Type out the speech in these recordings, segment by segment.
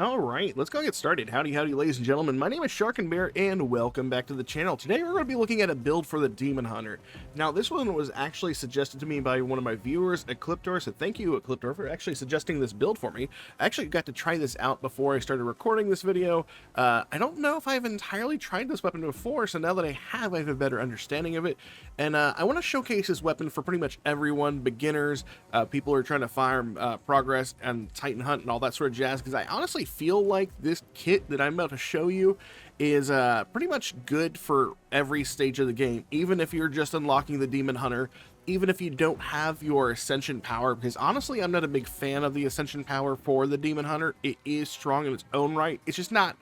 All right, let's go get started. Howdy, ladies and gentlemen. My name is Sharkinbear, and welcome back to the channel. Today, we're going to be looking at a build for the Demon Hunter. Now, this one was actually suggested to me by one of my viewers, Ecliptor, so thank you, Ecliptor, for actually suggesting this build for me. I actually got to try this out before I started recording this video. I don't know if I've entirely tried this weapon before, so now that I have a better understanding of it. And I want to showcase this weapon for pretty much everyone, beginners, people who are trying to farm progress and Titan Hunt and all that sort of jazz, because I honestly feel like this kit that I'm about to show you is pretty much good for every stage of the game, even if you're just unlocking the Demon Hunter, even if you don't have your Ascension power, because honestly, I'm not a big fan of the Ascension power for the Demon Hunter. It is strong in its own right. It's just not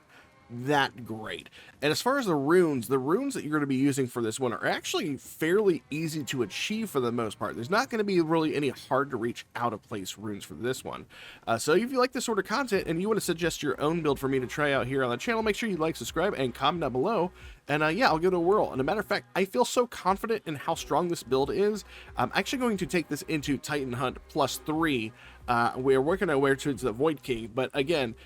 that great. And as far as the runes that you're going to be using for this one are actually fairly easy to achieve for the most part. There's not going to be really any hard to reach out of place runes for this one. So if you like this sort of content and you want to suggest your own build for me to try out here on the channel, make sure you like, subscribe, and comment down below. And yeah, I'll give it a whirl. And a matter of fact, I feel so confident in how strong this build is. I'm actually going to take this into Titan Hunt +3. We're working our way towards the Void King, but again,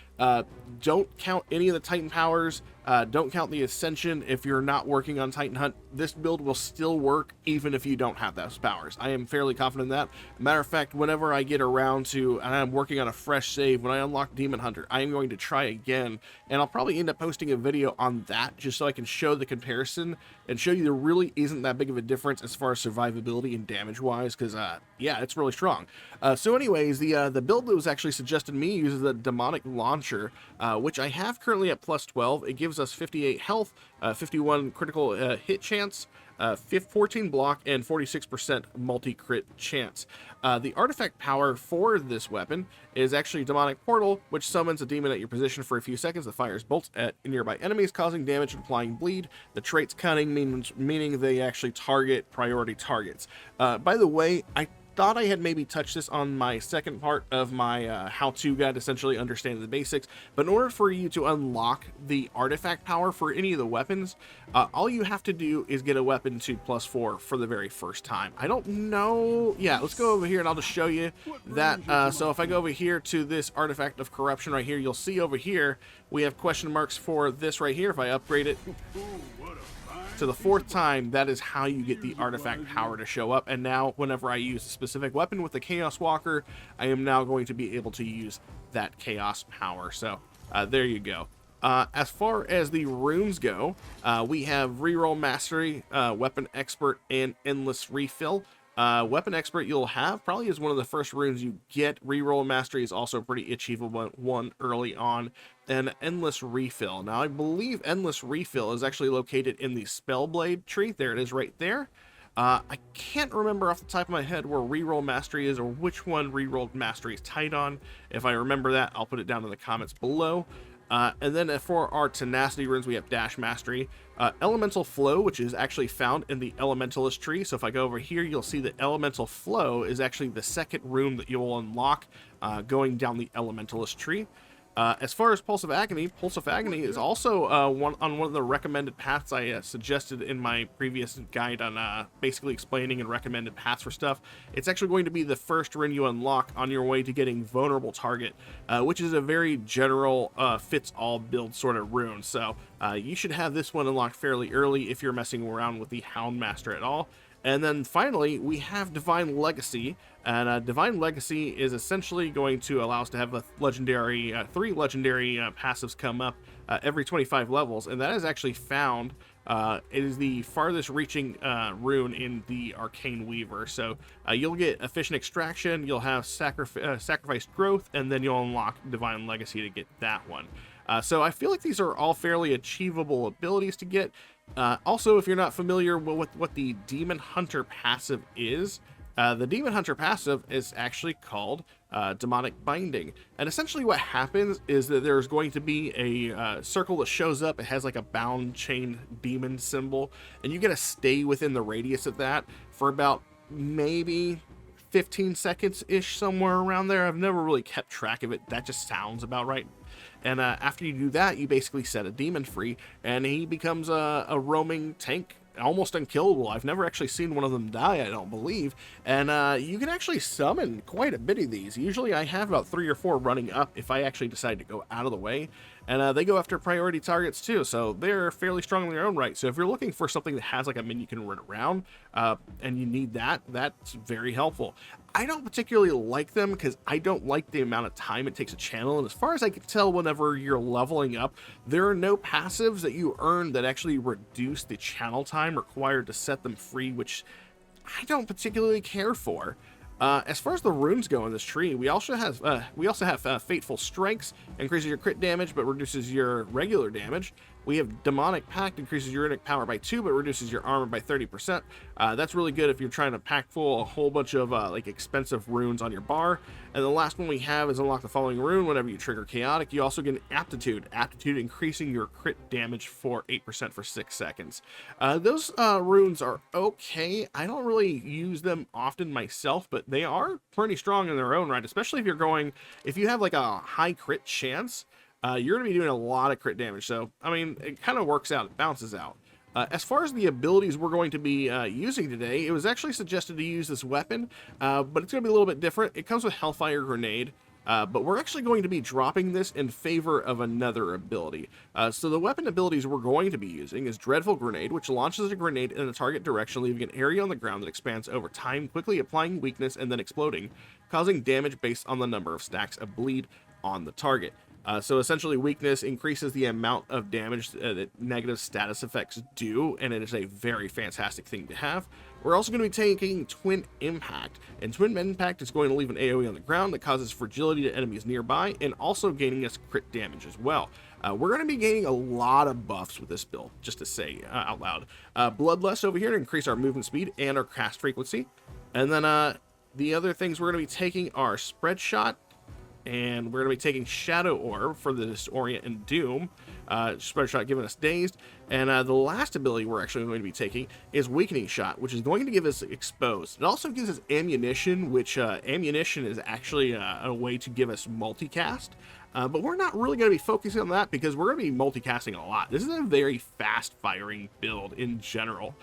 don't count any of the Titan powers. Don't count the Ascension if you're not working on Titan Hunt. This build will still work even if you don't have those powers. I am fairly confident in that. Matter of fact, whenever I get around to, and I'm working on a fresh save, when I unlock Demon Hunter, I am going to try again, and I'll probably end up posting a video on that just so I can show the comparison and show you there really isn't that big of a difference as far as survivability and damage wise, because yeah, it's really strong. So anyways, the build that was actually suggested to me uses the Demonic Launcher, which I have currently at +12. It gives us 58 health, 51 critical hit chance, 14 block, and 46% multi-crit chance. The artifact power for this weapon is actually Demonic Portal, which summons a demon at your position for a few seconds that fires bolts at nearby enemies, causing damage and applying bleed. The trait's cunning, meaning they actually target priority targets. By the way, I thought I had maybe touched this on my second part of my how-to guide, essentially understanding the basics, but in order for you to unlock the artifact power for any of the weapons, all you have to do is get a weapon to +4 for the very first time. I don't know. Yeah, let's go over here and I'll just show you that. So if I go over here to this Artifact of Corruption right here, you'll see over here we have question marks for this right here. If I upgrade it to the 4th time, that is how you get the artifact power to show up. And now whenever I use a specific weapon with the Chaos Walker, I am now going to be able to use that chaos power. So there you go. As far as the runes go, we have Reroll Mastery, Weapon Expert, and Endless Refill. Weapon Expert you'll have probably is one of the first runes you get. Reroll Mastery is also a pretty achievable one early on. And Endless Refill. Now, I believe Endless Refill is actually located in the Spellblade tree. There it is right there. I can't remember off the top of my head where Reroll Mastery is or which one Reroll Mastery is tied on. If I remember that, I'll put it down in the comments below. And then for our Tenacity runes, we have Dash Mastery, Elemental Flow, which is actually found in the Elementalist tree. So if I go over here, you'll see that Elemental Flow is actually the second rune that you will unlock going down the Elementalist tree. As far as Pulse of Agony is also one of the recommended paths I suggested in my previous guide on basically explaining and recommended paths for stuff. It's actually going to be the first rune you unlock on your way to getting Vulnerable Target, which is a very general fits-all build sort of rune. So you should have this one unlocked fairly early if you're messing around with the Houndmaster at all. And then finally, we have Divine Legacy, and Divine Legacy is essentially going to allow us to have a legendary, 3 legendary passives come up every 25 levels, and that is actually found. It is the farthest reaching rune in the Arcane Weaver. So you'll get Efficient Extraction, you'll have Sacrificed Growth, and then you'll unlock Divine Legacy to get that one. So I feel like these are all fairly achievable abilities to get. Also, if you're not familiar with what the Demon Hunter passive is, the Demon Hunter passive is actually called Demonic Binding. And essentially what happens is that there's going to be a circle that shows up. It has like a bound chain demon symbol, and you got to stay within the radius of that for about maybe 15 seconds-ish, somewhere around there. I've never really kept track of it. That just sounds about right. And after you do that, you basically set a demon free, and he becomes a roaming tank almost unkillable. I've never actually seen one of them die, I don't believe. And you can actually summon quite a bit of these. Usually I have about 3 or 4 running up if I actually decide to go out of the way. And they go after priority targets too, so they're fairly strong in their own right. So if you're looking for something that has like a minion you can run around, and you need that, that's very helpful. I don't particularly like them because I don't like the amount of time it takes to channel, and as far as I can tell, whenever you're leveling up, there are no passives that you earn that actually reduce the channel time required to set them free, which I don't particularly care for. As far as the runes go in this tree, we also have Fateful Strengths, increases your crit damage but reduces your regular damage. We have Demonic Pact, increases your runic power by 2 but reduces your armor by 30%. That's really good if you're trying to pack full a whole bunch of like expensive runes on your bar. And the last one we have is unlock the following rune whenever you trigger Chaotic. You also get an Aptitude. Aptitude increasing your crit damage for 8% for 6 seconds. Those runes are okay. I don't really use them often myself, but they are pretty strong in their own right, especially if you have like a high crit chance. You're going to be doing a lot of crit damage. So, I mean, it kind of works out. It balances out. As far as the abilities we're going to be using today, it was actually suggested to use this weapon, but it's going to be a little bit different. It comes with Hellfire Grenade, but we're actually going to be dropping this in favor of another ability. So the weapon abilities we're going to be using is Dreadful Grenade, which launches a grenade in a target direction, leaving an area on the ground that expands over time, quickly applying weakness and then exploding, causing damage based on the number of stacks of bleed on the target. So essentially, weakness increases the amount of damage that negative status effects do, and it is a very fantastic thing to have. We're also going to be taking Twin Impact, and Twin Impact is going to leave an AoE on the ground that causes fragility to enemies nearby, and also gaining us crit damage as well. We're going to be gaining a lot of buffs with this build, just to say out loud. Bloodlust over here to increase our movement speed and our cast frequency. And then the other things we're going to be taking are Spread Shot, and we're going to be taking Shadow Orb for the Disorient and Doom. Spread Shot giving us Dazed. And the last ability we're actually going to be taking is Weakening Shot, which is going to give us Exposed. It also gives us Ammunition, which Ammunition is actually a way to give us multicast. But we're not really going to be focusing on that because we're going to be multicasting a lot. This is a very fast-firing build in general.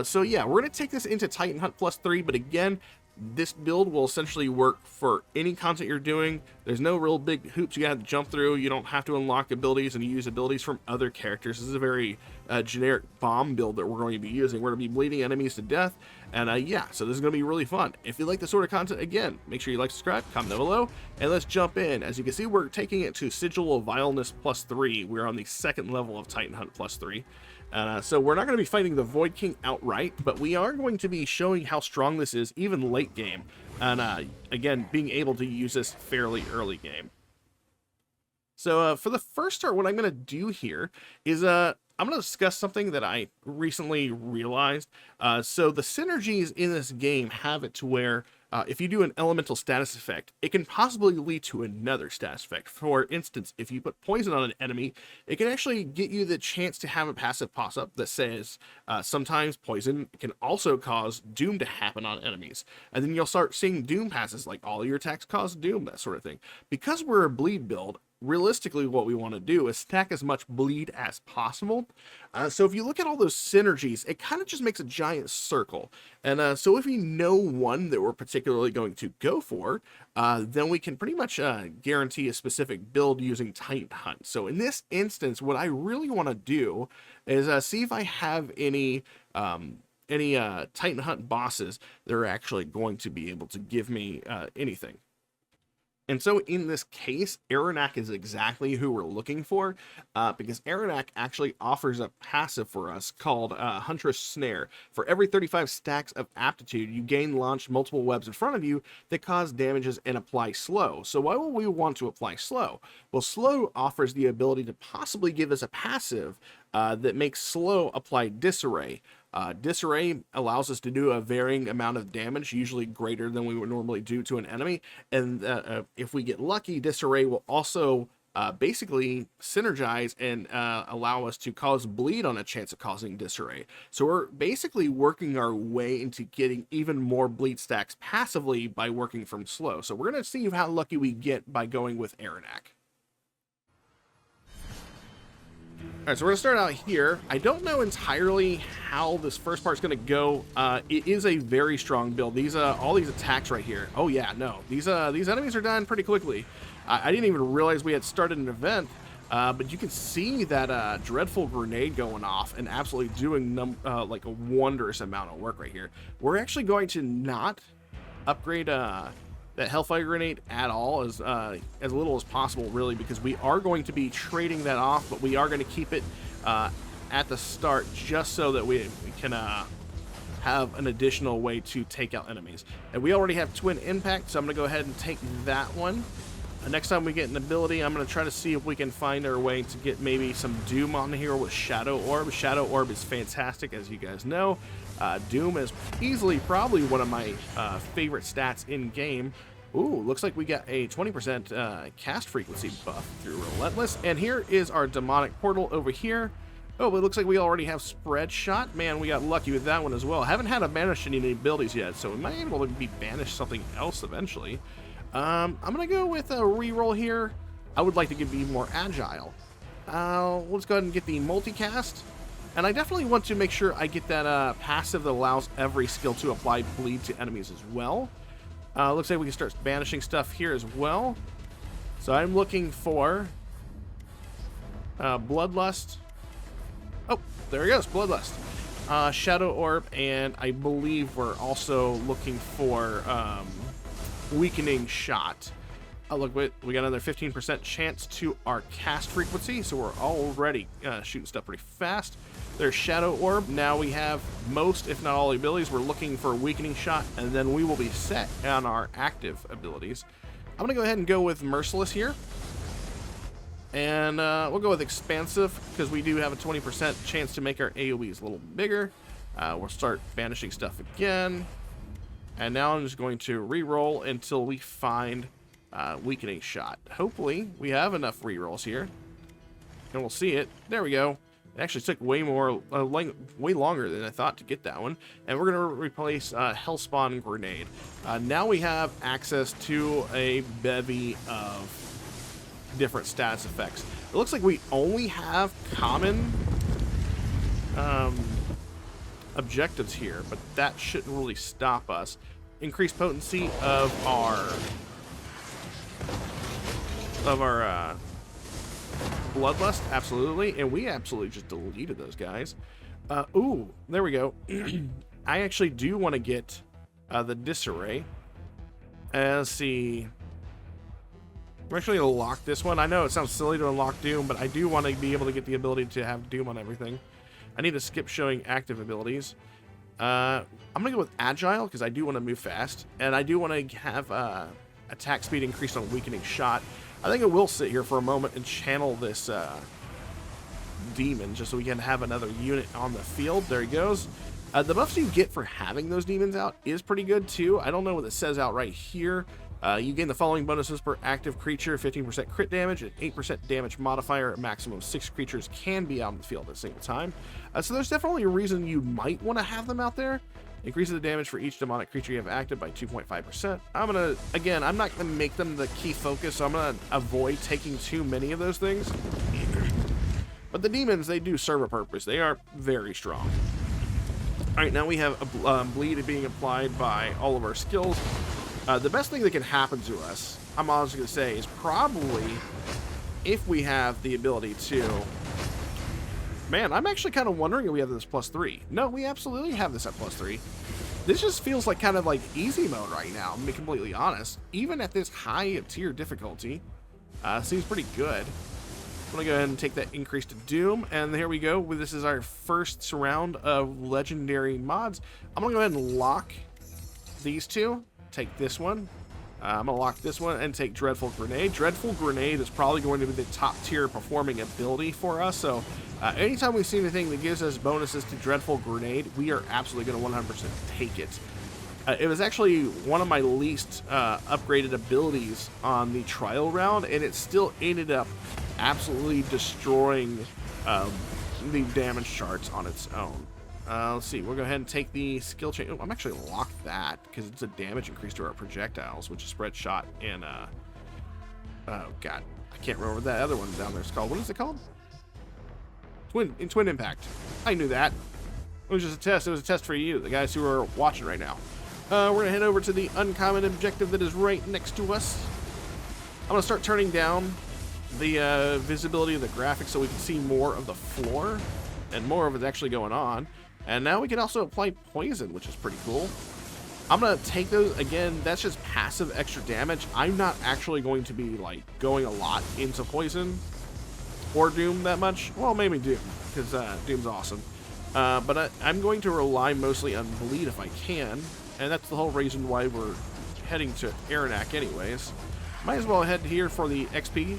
So yeah, we're going to take this into Titan Hunt +3, but again, this build will essentially work for any content you're doing. There's no real big hoops you got to jump through. You don't have to unlock abilities and use abilities from other characters. This is a very generic bomb build that we're going to be using. We're going to be bleeding enemies to death. And yeah, so this is going to be really fun. If you like this sort of content, again, make sure you like, subscribe, comment down below, and let's jump in. As you can see, we're taking it to Sigil of Vileness +3. We're on the 2nd level of Titan Hunt +3. So we're not going to be fighting the Void King outright, but we are going to be showing how strong this is even late game. And again, being able to use this fairly early game. So for the first start, what I'm going to do here is I'm going to discuss something that I recently realized. So the synergies in this game have it to where if you do an elemental status effect, it can possibly lead to another status effect. For instance, if you put poison on an enemy, it can actually get you the chance to have a passive pop-up that says sometimes poison can also cause doom to happen on enemies. And then you'll start seeing doom passes, like all your attacks cause doom, that sort of thing. Because we're a bleed build, realistically what we want to do is stack as much bleed as possible. So if you look at all those synergies, it kind of just makes a giant circle. And so if we know one that we're particularly going to go for, then we can pretty much guarantee a specific build using Titan Hunt. So in this instance, what I really want to do is see if I have any Titan Hunt bosses that are actually going to be able to give me anything. And so in this case, Arerodak is exactly who we're looking for, because Arerodak actually offers a passive for us called Huntress Snare. For every 35 stacks of aptitude, you gain launch multiple webs in front of you that cause damages and apply slow. So why will we want to apply slow? Well, slow offers the ability to possibly give us a passive that makes slow apply disarray. Disarray allows us to do a varying amount of damage, usually greater than we would normally do to an enemy. And if we get lucky, disarray will also basically synergize and allow us to cause bleed on a chance of causing disarray. So we're basically working our way into getting even more bleed stacks passively by working from slow. So we're going to see how lucky we get by going with Arerodak. All right, so we're gonna start out here. I don't know entirely how this first part's gonna go. It is a very strong build. These all these attacks right here. Oh yeah, no, these enemies are dying pretty quickly. I didn't even realize we had started an event, but you can see that dreadful grenade going off and absolutely doing like a wondrous amount of work right here. We're actually going to not upgrade that Hellfire Grenade at all, as little as possible, really, because we are going to be trading that off, but we are going to keep it at the start just so that we can have an additional way to take out enemies. And we already have Twin Impact, so I'm going to go ahead and take that one. Next time we get an ability, I'm going to try to see if we can find our way to get maybe some Doom on here with Shadow Orb. Shadow Orb is fantastic, as you guys know. Doom is easily probably one of my favorite stats in game. Ooh, looks like we got a 20% cast frequency buff through Relentless. And here is our demonic portal over here. Oh, but it looks like we already have Spread Shot. Man, we got lucky with that one as well. Haven't had to banish any abilities yet, so we might be able to be banished something else eventually. I'm going to go with a reroll here. I would like to be more agile. Let's go ahead and get the multicast. And I definitely want to make sure I get that passive that allows every skill to apply bleed to enemies as well. Looks like we can start banishing stuff here as well. So I'm looking for Bloodlust. Oh, there he goes, Bloodlust. Shadow Orb, and I believe we're also looking for Weakening Shot. Oh, look, we got another 15% chance to our cast frequency, so we're already shooting stuff pretty fast. There's Shadow Orb. Now we have most, if not all, the abilities. We're looking for Weakening Shot, and then we will be set on our active abilities. I'm going to go ahead and go with Merciless here. And we'll go with Expansive, because we do have a 20% chance to make our AoEs a little bigger. We'll start banishing stuff again. And now I'm just going to re-roll until we find Weakening Shot. Hopefully, we have enough re-rolls here. And we'll see it. There we go. It actually took way longer than I thought to get that one. And we're going to replace Hellspawn Grenade. Now we have access to a bevy of different status effects. It looks like we only have common objectives here, but that shouldn't really stop us. Increased potency of our Bloodlust, absolutely, and we absolutely just deleted those guys. Ooh, there we go. I actually do want to get the Disarray. Let's see. We're actually going to lock this one. I know it sounds silly to unlock Doom, but I do want to be able to get the ability to have Doom on everything. I need to skip showing active abilities. I'm going to go with Agile, because I do want to move fast, and I do want to have attack speed increased on Weakening Shot. I think I will sit here for a moment and channel this demon just so we can have another unit on the field. There he goes. The buffs you get for having those demons out is pretty good too. I don't know what it says out right here. You gain the following bonuses per active creature: 15% crit damage, and 8% damage modifier. A maximum of 6 creatures can be out in the field at the same time. So there's definitely a reason you might want to have them out there. Increases the damage for each demonic creature you have active by 2.5%. I'm not gonna make them the key focus, so I'm gonna avoid taking too many of those things. But the demons, they do serve a purpose. They are very strong. All right, now we have a bleed being applied by all of our skills. The best thing that can happen to us, I'm honestly gonna say, is probably if we have the ability to... Man, I'm actually kind of wondering if we have this +3. No, we absolutely have this at +3. This just feels like kind of like easy mode right now, I'm gonna be completely honest. Even at this high tier difficulty, seems pretty good. I'm gonna go ahead and take that increase to Doom, and here we go. This is our first round of legendary mods. I'm gonna go ahead and lock these two. Take this one. I'm gonna lock this one and take Dreadful Grenade. Dreadful Grenade is probably going to be the top tier performing ability for us, so anytime we see anything that gives us bonuses to Dreadful Grenade, we are absolutely going to 100% take it. It was actually one of my least upgraded abilities on the trial round, and it still ended up absolutely destroying the damage charts on its own. Let's see, we'll go ahead and take the skill change. Oh, I'm actually going to lock that because it's a damage increase to our projectiles, which is Spread Shot and, oh god, I can't remember what that other one down there is called. What is it called? Twin impact. I knew that. It was just a test. It was a test for you, the guys who are watching right now. We're going to head over to the uncommon objective that is right next to us. I'm going to start turning down the visibility of the graphics so we can see more of the floor and more of it actually going on. And now we can also apply poison, which is pretty cool. I'm going to take those, again, that's just passive extra damage. I'm not actually going to be, like, going a lot into poison or Doom that much. Well, maybe Doom, because Doom's awesome. But I'm going to rely mostly on bleed if I can, and that's the whole reason why we're heading to Arerodak anyways. Might as well head here for the XP.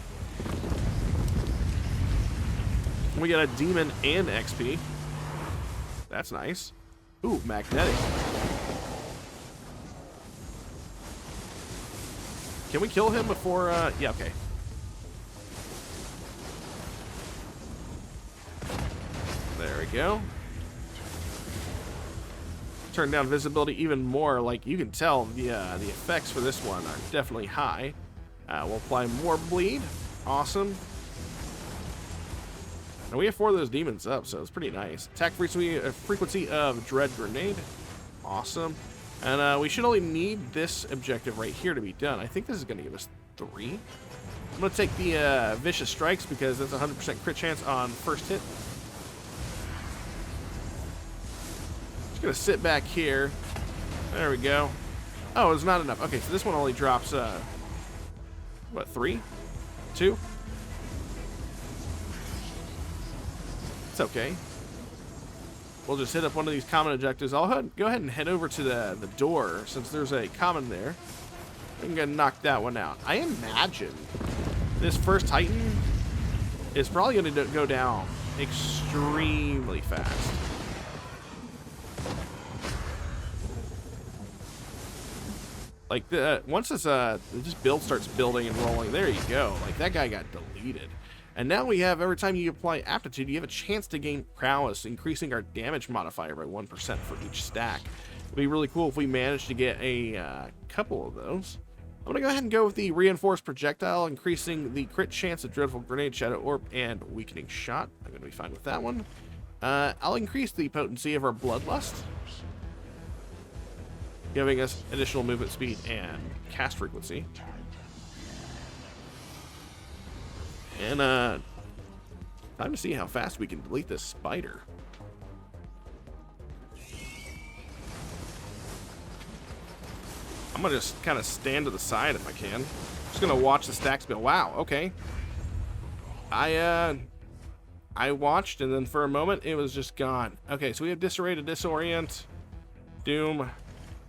We got a demon and XP. That's nice. Ooh, magnetic. Can we kill him before, yeah, okay. There we go. Turn down visibility even more. Like, you can tell the effects for this one are definitely high. We'll apply more bleed. Awesome. And we have 4 of those demons up, so it's pretty nice. Attack frequency of Dread Grenade. Awesome. And we should only need this objective right here to be done. I think this is going to give us 3. I'm going to take the Vicious Strikes because that's a 100% crit chance on first hit. Just going to sit back here. There we go. Oh, it's not enough. Okay, so this one only drops, what, 3? 2? It's okay. We'll just hit up one of these common objectives. I'll go ahead and head over to the door since there's a common there. I'm going to knock that one out. I imagine this first Titan is probably going to go down extremely fast. Like, once this build starts building and rolling, there you go. Like, that guy got deleted. And now we have, every time you apply aptitude, you have a chance to gain prowess, increasing our damage modifier by 1% for each stack. It'd be really cool if we managed to get a couple of those. I'm going to go ahead and go with the reinforced projectile, increasing the crit chance of Dreadful Grenade, Shadow Orb, and Weakening Shot. I'm going to be fine with that one. I'll increase the potency of our Bloodlust, giving us additional movement speed and cast frequency. And, time to see how fast we can delete this spider. I'm gonna just kind of stand to the side if I can. Just gonna watch the stacks build. Wow, okay. I watched, and then for a moment, it was just gone. Okay, so we have Disarray to Disorient. Doom.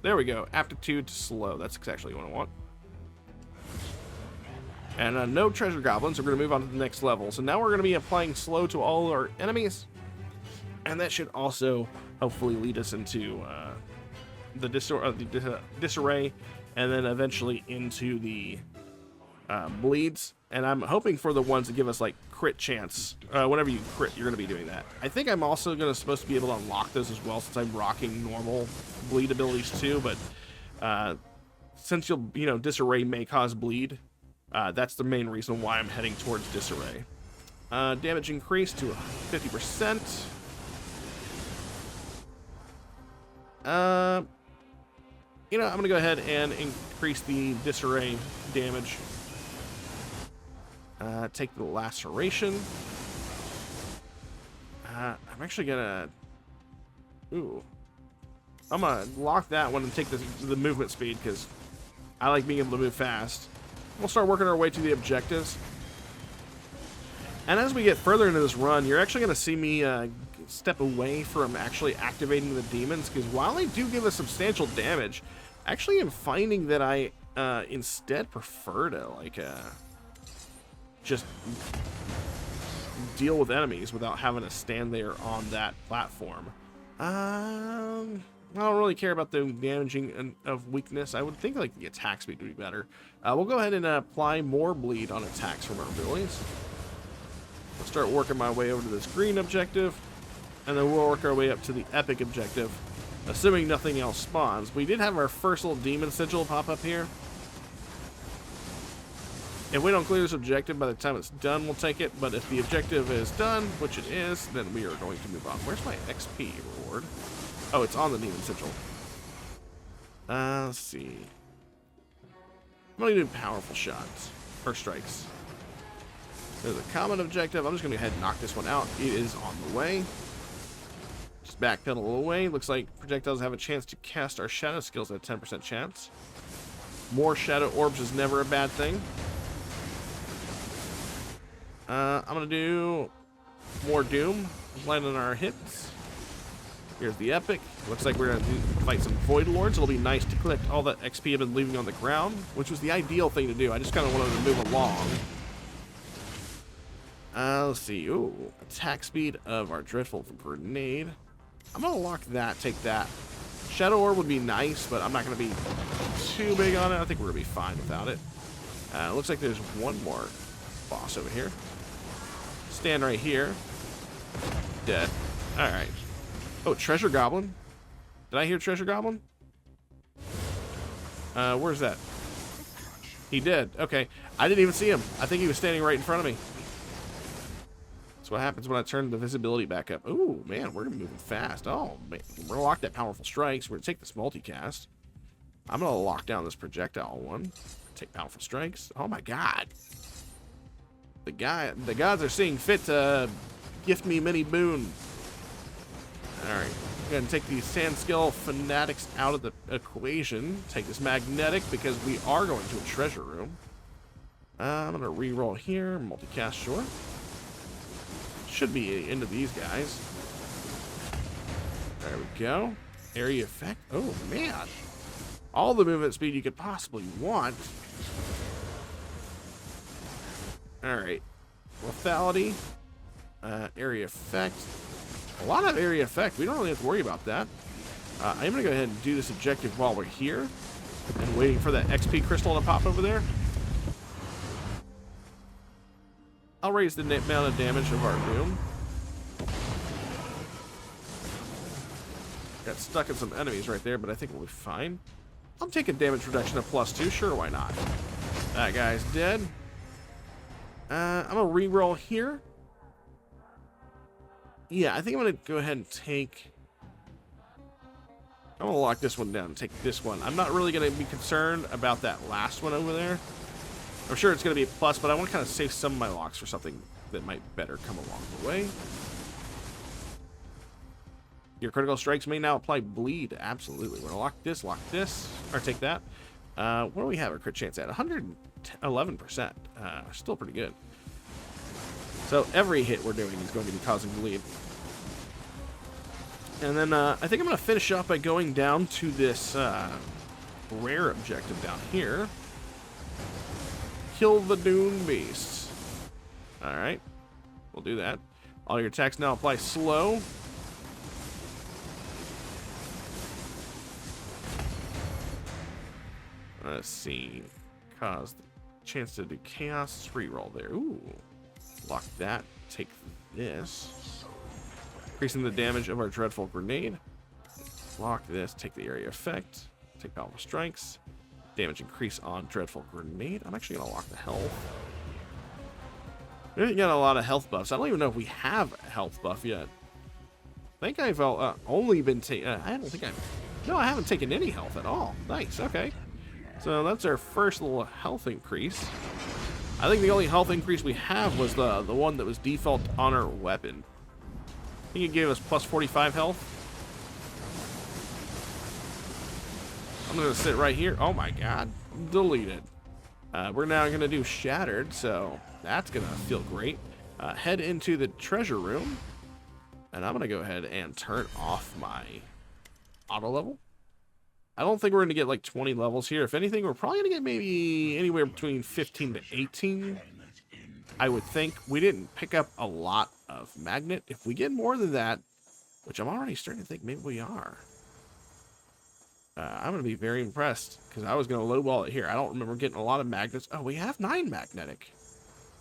There we go. Aptitude to Slow. That's exactly what I want. And no treasure goblins. We're going to move on to the next level. So now we're going to be applying slow to all our enemies. And that should also hopefully lead us into the disarray. And then eventually into the bleeds. And I'm hoping for the ones that give us like crit chance. Whenever you crit, you're going to be doing that. I think I'm also supposed to be able to unlock those as well since I'm rocking normal bleed abilities too. But since disarray may cause bleed. That's the main reason why I'm heading towards Disarray. Damage increased to 50%. I'm going to go ahead and increase the Disarray damage. Take the Laceration. I'm actually going to... Ooh. I'm going to lock that one and take the movement speed because I like being able to move fast. We'll start working our way to the objectives. And as we get further into this run, you're actually going to see me step away from actually activating the demons, because while they do give us substantial damage, actually I'm finding that I instead prefer to just deal with enemies without having to stand there on that platform. I don't really care about the damaging of weakness. I would think like the attack speed would be better. We'll go ahead and apply more bleed on attacks from our abilities. We'll start working my way over to this green objective, and then we'll work our way up to the epic objective, assuming nothing else spawns. We did have our first little demon sigil pop up here. If we don't clear this objective by the time it's done, we'll take it. But if the objective is done, which it is, then we are going to move on. Where's my XP reward? Oh, it's on the Demon Sigil. Let's see. I'm going to do powerful shots. Or strikes. There's a common objective. I'm just going to go ahead and knock this one out. It is on the way. Just backpedal away. Looks like projectiles have a chance to cast our shadow skills at a 10% chance. More shadow orbs is never a bad thing. I'm going to do more Doom. Landing our hits. Here's the epic. Looks like we're going to fight some Void Lords. It'll be nice to collect all that XP I've been leaving on the ground, which was the ideal thing to do. I just kind of wanted to move along. Let's see. Ooh, attack speed of our Dreadful Grenade. I'm going to lock that, take that. Shadow Orb would be nice, but I'm not going to be too big on it. I think we're going to be fine without it. Looks like there's one more boss over here. Stand right here. Dead. Alright. Oh, Treasure Goblin. Did I hear Treasure Goblin? Where's that? He did. Okay. I didn't even see him. I think he was standing right in front of me. That's what happens when I turn the visibility back up. Ooh, man, we're moving fast. Oh, man. We're going to lock that Powerful Strikes. We're going to take this multicast. I'm going to lock down this projectile one. Take Powerful Strikes. Oh, my God. The gods are seeing fit to gift me many boon. Alright. Go ahead and take these Sand Skill Fanatics out of the equation. Take this Magnetic because we are going to a treasure room. I'm going to re-roll here. Multicast, sure. Should be into these guys. There we go. Area effect. Oh, man. All the movement speed you could possibly want. Alright. Lethality. Area effect. A lot of area effect. We don't really have to worry about that. I'm going to go ahead and do this objective while we're here. And waiting for that XP crystal to pop over there. I'll raise the amount of damage of our Doom. Got stuck in some enemies right there, but I think we'll be fine. I'm taking damage reduction of +2. Sure, why not? That guy's dead. I'm going to re-roll here. Yeah, I think I'm going to go ahead and take... I'm going to lock this one down and take this one. I'm not really going to be concerned about that last one over there. I'm sure it's going to be a plus, but I want to kind of save some of my locks for something that might better come along the way. Your critical strikes may now apply bleed. Absolutely. We're going to lock this, or take that. What do we have our crit chance at? 111%. Still pretty good. So every hit we're doing is going to be causing bleed. And then I think I'm going to finish up by going down to this rare objective down here. Kill the Dune Beast. Alright. We'll do that. All your attacks now apply slow. Let's see. Cause the chance to do chaos. Reroll there. Ooh. Lock that. Take this. Increasing the damage of our Dreadful Grenade. Lock this. Take the area effect. Take Powerful Strikes. Damage increase on Dreadful Grenade. I'm actually going to lock the health. We haven't got a lot of health buffs. I don't even know if we have a health buff yet. I think I've only been taking... No, I haven't taken any health at all. Nice, okay. So that's our first little health increase. I think the only health increase we have was the one that was default on our weapon. I think it gave us plus 45 health. I'm going to sit right here. Oh my god. Deleted. We're now going to do Shattered, so that's going to feel great. Head into the treasure room. And I'm going to go ahead and turn off my auto level. I don't think we're going to get like 20 levels here. If anything, we're probably going to get maybe anywhere between 15 to 18. I would think. We didn't pick up a lot of magnet. If we get more than that, which I'm already starting to think maybe we are. I'm going to be very impressed because I was going to lowball it here. I don't remember getting a lot of magnets. Oh, we have 9 magnetic.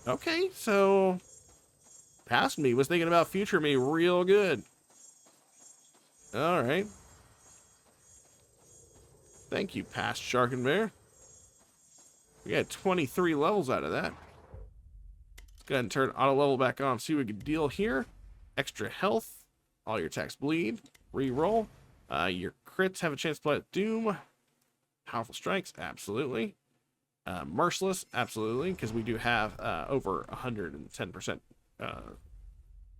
Okay, so past me was thinking about future me real good. All right. Thank you, past Sharkinbear. We got 23 levels out of that. Let's go ahead and turn auto level back on. See what we can deal here. Extra health. All your attacks bleed. Reroll. Your crits have a chance to play at Doom. Powerful strikes, absolutely. Merciless, absolutely, because we do have over 110%.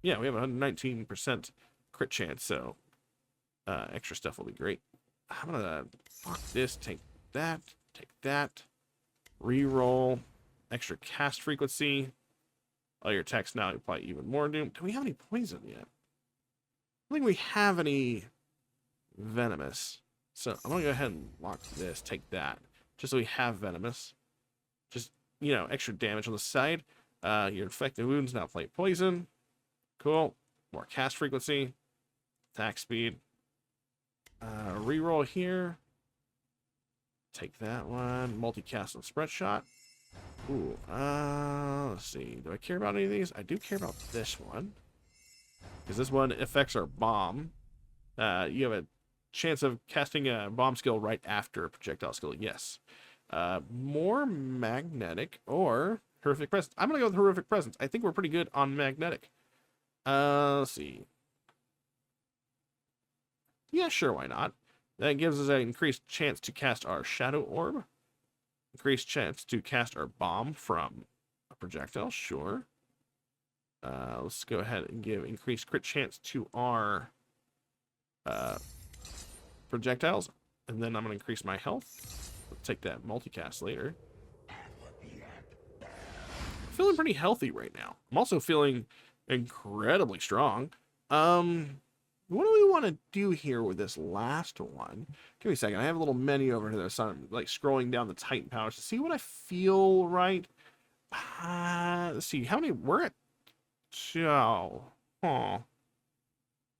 Yeah, we have 119% crit chance, so extra stuff will be great. I'm gonna fuck this, take that, reroll, extra cast frequency. All your attacks now apply even more Doom. Do we have any poison yet? I don't think we have any venomous. So I'm gonna go ahead and lock this, take that, just so we have venomous. Just, you know, extra damage on the side. Your infected wounds now play poison. Cool. More cast frequency. Attack speed. Reroll here. Take that one. Multicast and spread shot. Ooh. Let's see. Do I care about any of these? I do care about this one. Because this one affects our bomb. You have a chance of casting a bomb skill right after a projectile skill. Yes. More magnetic or horrific presence. I'm going to go with horrific presence. I think we're pretty good on magnetic. Let's see. Yeah, sure, why not? That gives us an increased chance to cast our shadow orb. Increased chance to cast our bomb from a projectile, sure. Let's go ahead and give increased crit chance to our projectiles. And then I'm going to increase my health. Let's take that multicast later. Feeling pretty healthy right now. I'm also feeling incredibly strong. What do we want to do here with this last one? Give me a second. I have a little menu over here. So I'm like scrolling down the Titan powers to see what I feel right. Let's see. How many? We're at... Oh.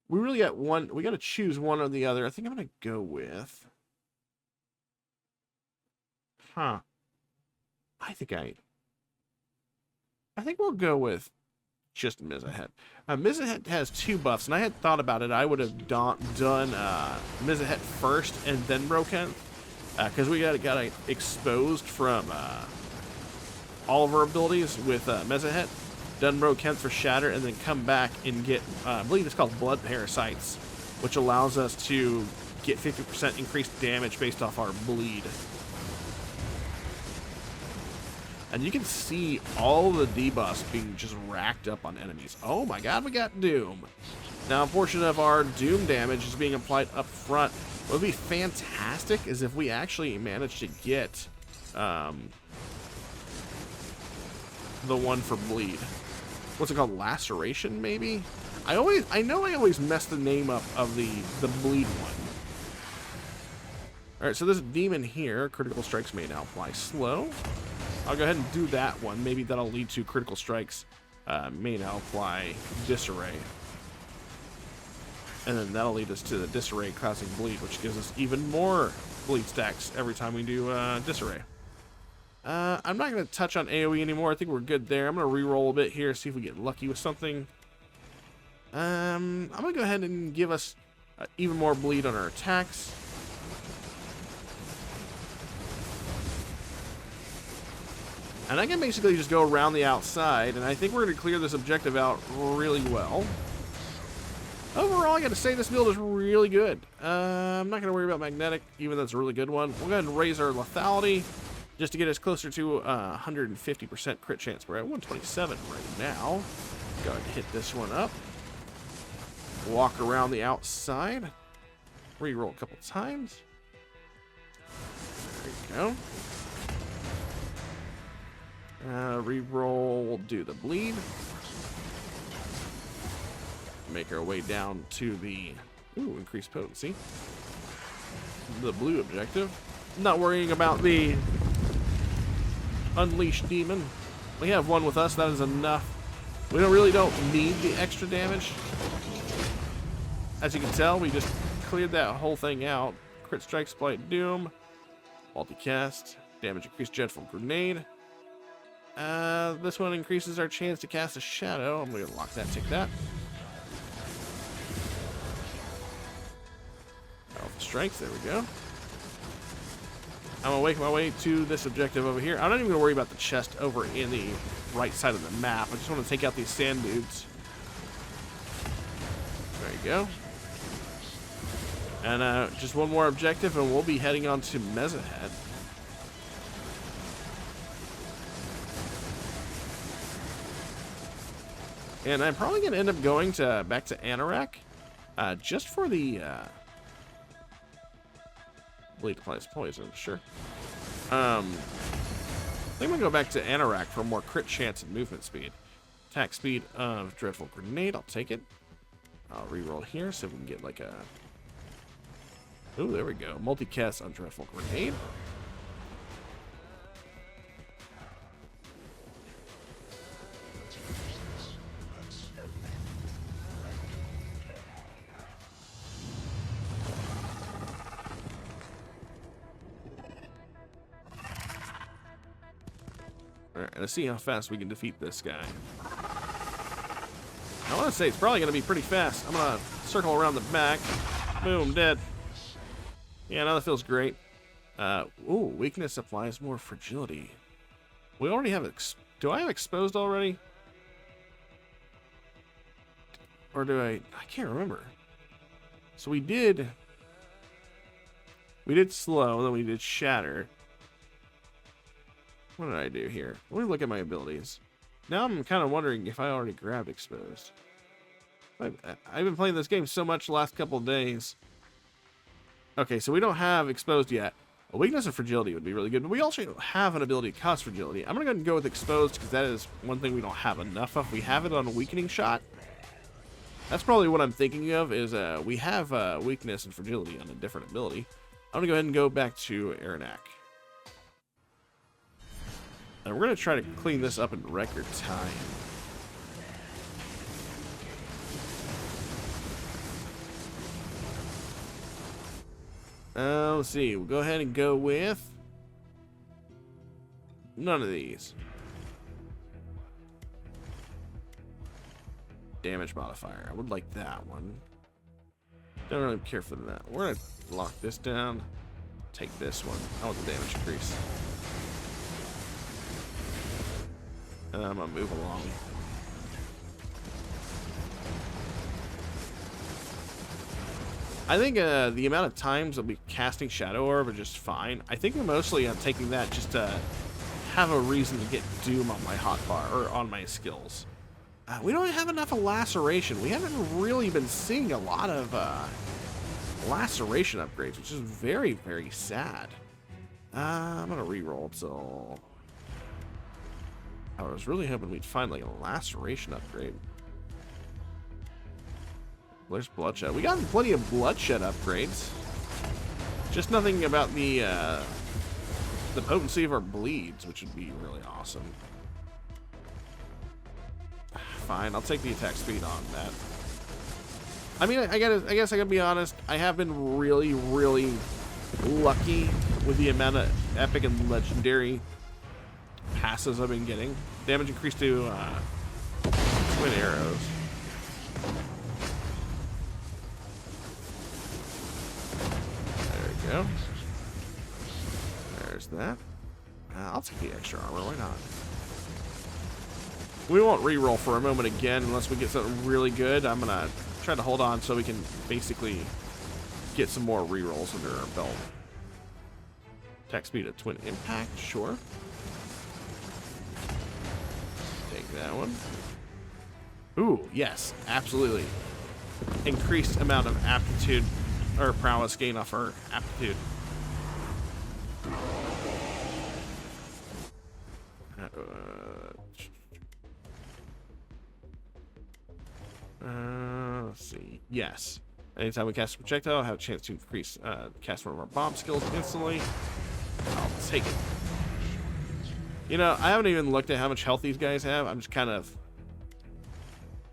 We really got one. We got to choose one or the other. I think I'm going to go with... I think we'll go with just Mizahet. Mizahet has 2 buffs, and I had thought about it. I would have done Mizahet first and then Brokenth, because we got exposed from all of our abilities with Mizahet. Done Brokenth for Shatter, and then come back and get, I believe it's called Blood Parasites, which allows us to get 50% increased damage based off our bleed. And you can see all the debuffs being just racked up on enemies. Oh my god, we got Doom. Now, a portion of our Doom damage is being applied up front. What would be fantastic is if we actually managed to get the one for bleed. What's it called? Laceration, maybe? I know I always mess the name up of the bleed one. Alright, so this demon here, critical strikes may now apply slow. I'll go ahead and do that one. Maybe that'll lead to critical strikes. May now apply disarray. And then that'll lead us to the disarray causing bleed, which gives us even more bleed stacks every time we do disarray. I'm not going to touch on AoE anymore. I think we're good there. I'm going to reroll a bit here, see if we get lucky with something. I'm going to go ahead and give us even more bleed on our attacks. And I can basically just go around the outside, and I think we're going to clear this objective out really well. Overall, I got to say this build is really good. I'm not going to worry about magnetic, even though it's a really good one. We'll go ahead and raise our lethality just to get us closer to 150% crit chance. We're at 127 right now. Go ahead and hit this one up. Walk around the outside. Reroll a couple times. There you go. Reroll, we'll do the bleed. Make our way down to the increased potency. The blue objective. Not worrying about the unleashed demon. We have one with us, that is enough. We really don't need the extra damage. As you can tell, we just cleared that whole thing out. Crit strike, Splight Doom, multicast, damage increased dreadful grenade. This one increases our chance to cast a shadow. I'm going to lock that, take that. Powerful strength, there we go. I'm gonna make my way to this objective over here. I'm not even gonna worry about the chest over in the right side of the map. I just want to take out these sand dudes. There you go. And just one more objective, and we'll be heading on to Mezahead. And I'm probably gonna end up going back to Arerodak, just for the bleed applies poison. Sure. I think I'm gonna go back to Arerodak for more crit chance and movement speed. Attack speed of Dreadful Grenade. I'll take it. I'll reroll here so we can get like a. Ooh, there we go. Multicast on Dreadful Grenade. Alright, let's see how fast we can defeat this guy. I want to say it's probably going to be pretty fast. I'm going to circle around the back. Boom, dead. Yeah, now that feels great. Ooh, weakness applies more fragility. We already have do I have exposed already? Or do I can't remember. So we did slow, then we did shatter. What did I do here? Let me look at my abilities. Now I'm kind of wondering if I already grabbed exposed. I've been playing this game so much the last couple of days. Okay, so we don't have exposed yet. A weakness of fragility would be really good, but we also don't have an ability to cause fragility. I'm going to go ahead and go with exposed because that is one thing we don't have enough of. We have it on a weakening shot. That's probably what I'm thinking of is we have weakness and fragility on a different ability. I'm going to go ahead and go back to Arerodak. And we're going to try to clean this up in record time. Let's see. We'll go ahead and go with none of these. Damage modifier. I would like that one. Don't really care for that. We're going to lock this down. Take this one. I want the damage increase. And I'm going to move along. I think the amount of times I'll be casting Shadow Orb are just fine. I think mostly I'm taking that just to have a reason to get Doom on my hotbar, or on my skills. We don't have enough of Laceration. We haven't really been seeing a lot of Laceration upgrades, which is very, very sad. I'm going to reroll till... I was really hoping we'd find like a Laceration upgrade. There's Bloodshed. We got plenty of Bloodshed upgrades. Just nothing about the potency of our bleeds, which would be really awesome. Fine, I'll take the attack speed on that. I mean, I guess I gotta be honest. I have been really, really lucky with the amount of epic and legendary passes I've been getting. Damage increased to twin arrows. There we go. There's that. I'll take the extra armor. Why not? We won't reroll for a moment again unless we get something really good. I'm gonna try to hold on so we can basically get some more rerolls under our belt. Attack speed at twin impact, sure. Take that one. Ooh, yes, absolutely. Increased amount of aptitude or prowess gain off our aptitude. Let's see. Yes. Anytime we cast a projectile, I'll have a chance to increase cast one of our bomb skills instantly. I'll take it. You know, I haven't even looked at how much health these guys have. I'm just kind of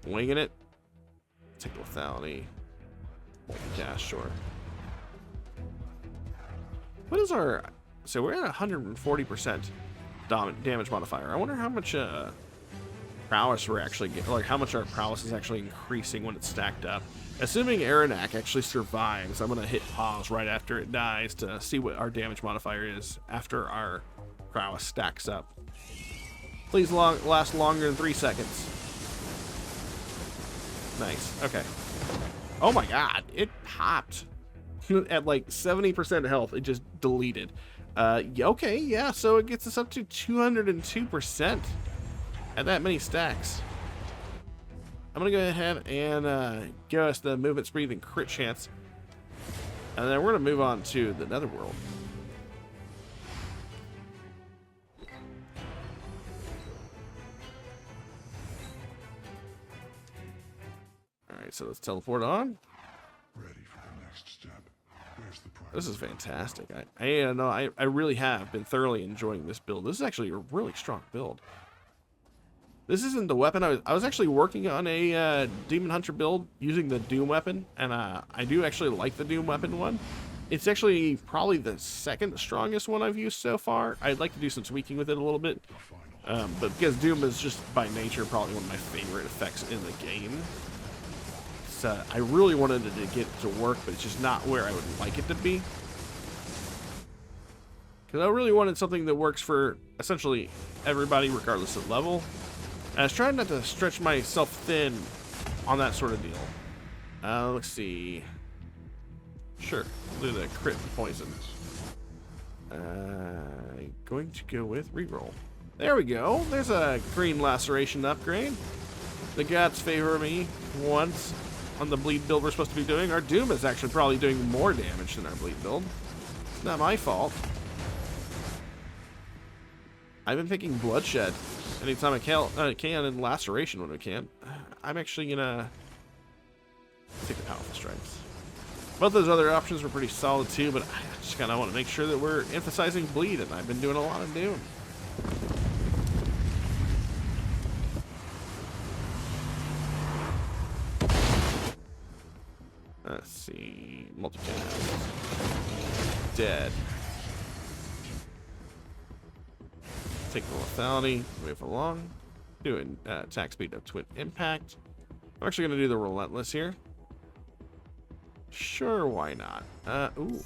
winging it. Take lethality. Multicast, sure. What is our... So we're at 140% damage modifier. I wonder how much prowess we're actually getting, like how much our prowess is actually increasing when it's stacked up. Assuming Arerodak actually survives, I'm going to hit pause right after it dies to see what our damage modifier is after our prowess stacks up. Please last longer than 3 seconds. Nice. Okay. Oh my god, it popped. At like 70% health, it just deleted. Okay, yeah, so it gets us up to 202% at that many stacks. I'm gonna go ahead and give us the movement speed and crit chance, and then we're gonna move on to the Nether World. All right, so let's teleport on. Ready for the next step. Where's the prize? This is fantastic. I really have been thoroughly enjoying this build. This is actually a really strong build. This isn't the weapon. I was actually working on a Demon Hunter build using the Doom weapon, and I do actually like the Doom weapon one. It's actually probably the second strongest one I've used so far. I'd like to do some tweaking with it a little bit, but because Doom is just by nature probably one of my favorite effects in the game. I really wanted it to get to work, but it's just not where I would like it to be. Because I really wanted something that works for essentially everybody, regardless of level. And I was trying not to stretch myself thin on that sort of deal. Let's see. Sure, we'll do the crit and poison. Going to go with reroll. There we go. There's a green laceration upgrade. The gods favor me once. On the bleed build we're supposed to be doing. Our Doom is actually probably doing more damage than our bleed build. It's not my fault. I've been picking bloodshed anytime I can and laceration when I can. I'm actually gonna take the powerful strikes. Both those other options were pretty solid too, but I just kind of want to make sure that we're emphasizing bleed, and I've been doing a lot of Doom. Let's see, multicast. Dead. Take the lethality, move along. Doing attack speed of twin impact. I'm actually going to do the relentless here. Sure, why not? Ooh,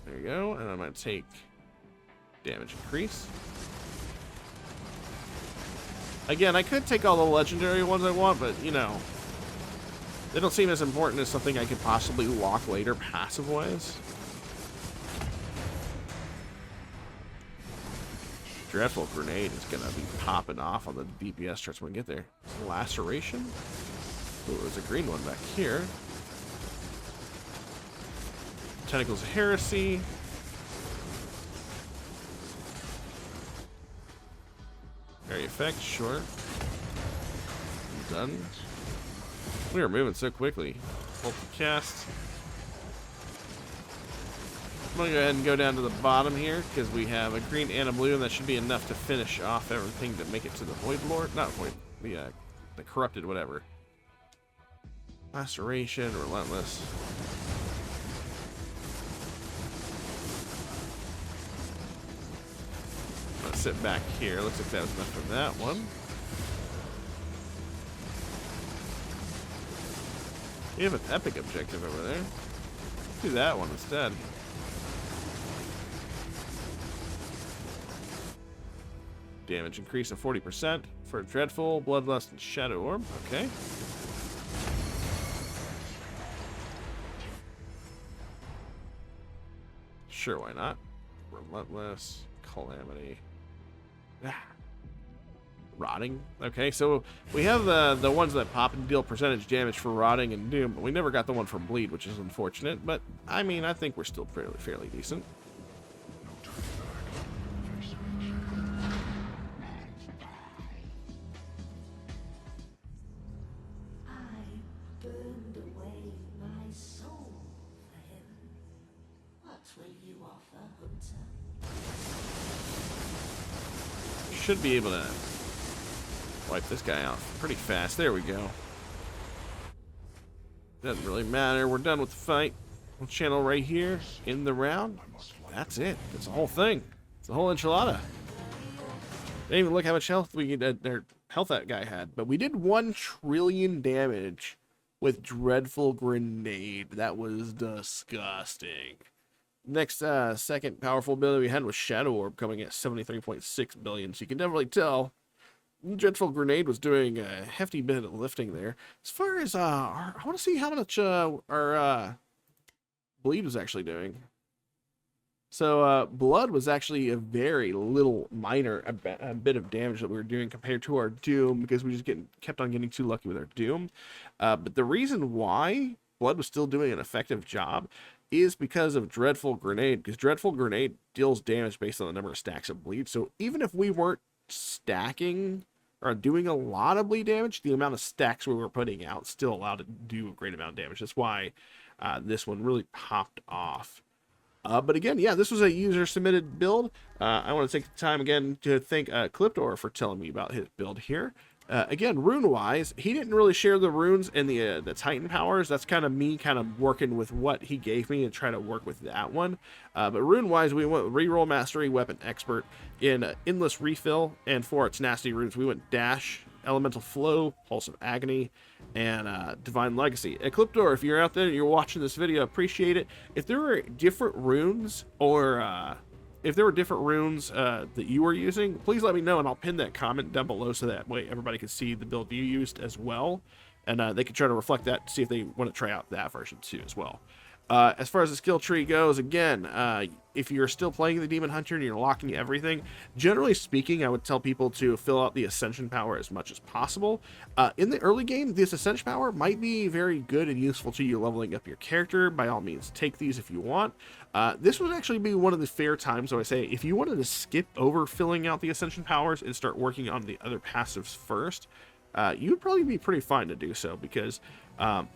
there you go. And I'm going to take damage increase. Again, I could take all the legendary ones I want, but you know, they don't seem as important as something I could possibly lock later passive-wise. Dreadful Grenade is going to be popping off on the DPS charts when we get there. Laceration. Ooh, there's a green one back here. Tentacles of Heresy. Area effect, sure. I'm done. We are moving so quickly. Multicast. I'm going to go ahead and go down to the bottom here because we have a green and a blue, and that should be enough to finish off everything to make it to the Void Lord. Not Void, the Corrupted whatever. Laceration, Relentless. I'm going to sit back here. Looks like that was enough for that one. We have an epic objective over there. Let's do that one instead. Damage increase of 40% for Dreadful, Bloodlust, and Shadow Orb. Okay. Sure, why not? Relentless, Calamity. Rotting. Okay, so we have the ones that pop and deal percentage damage for Rotting and Doom, but we never got the one from Bleed, which is unfortunate. But I mean, I think we're still fairly decent. Should be able to wipe this guy out pretty fast. There we go. Doesn't really matter. We're done with the fight. We'll channel right here in the round. That's it. That's the whole thing. It's the whole enchilada. Didn't even look how much health we get. health that guy had. But we did 1 trillion damage with Dreadful Grenade. That was disgusting. Next, second powerful ability we had was Shadow Orb, coming at 73.6 billion. So you can definitely tell Dreadful Grenade was doing a hefty bit of lifting there. As far as, I want to see how much our bleed was actually doing. So, blood was actually a very little minor a bit of damage that we were doing compared to our Doom, because we just kept on getting too lucky with our Doom. But the reason why blood was still doing an effective job is because of Dreadful Grenade, because Dreadful Grenade deals damage based on the number of stacks of bleed. So even if we weren't stacking or doing a lot of bleed damage, the amount of stacks we were putting out still allowed to do a great amount of damage. That's why this one really popped off. But again, yeah, this was a user-submitted build. I want to take the time again to thank Cliptor for telling me about his build here. Again, rune-wise, he didn't really share the runes and the Titan powers. That's kind of me kind of working with what he gave me and try to work with that one. But rune-wise, we went with Reroll Mastery, Weapon Expert, in Endless Refill, and for its nasty runes, we went Dash, Elemental Flow, Pulse of Agony, and Divine Legacy. Ecliptor, if you're out there and you're watching this video, appreciate it. If there were different runes or if there were different runes that you were using, please let me know, and I'll pin that comment down below so that way everybody can see the build you used as well, and they can try to reflect that to see if they want to try out that version too as well. As far as the skill tree goes, again, if you're still playing the Demon Hunter and you're locking everything, generally speaking, I would tell people to fill out the Ascension power as much as possible. In the early game, this Ascension power might be very good and useful to you leveling up your character. By all means, take these if you want. This would actually be one of the fair times, so I say, if you wanted to skip over filling out the Ascension powers and start working on the other passives first, you would probably be pretty fine to do so, because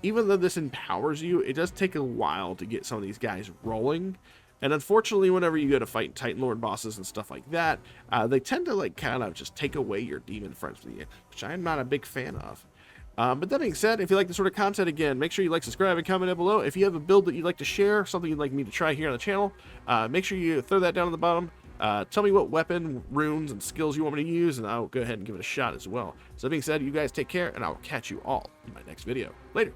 even though this empowers you, it does take a while to get some of these guys rolling. And unfortunately, whenever you go to fight Titan Lord bosses and stuff like that, they tend to like kind of just take away your demon friends from you, which I'm not a big fan of. But that being said, if you like this sort of content, again, make sure you like, subscribe, and comment down below. If you have a build that you'd like to share, something you'd like me to try here on the channel, make sure you throw that down at the bottom. Tell me what weapon, runes, and skills you want me to use, and I'll go ahead and give it a shot as well. So that being said, you guys take care, and I'll catch you all in my next video. Later.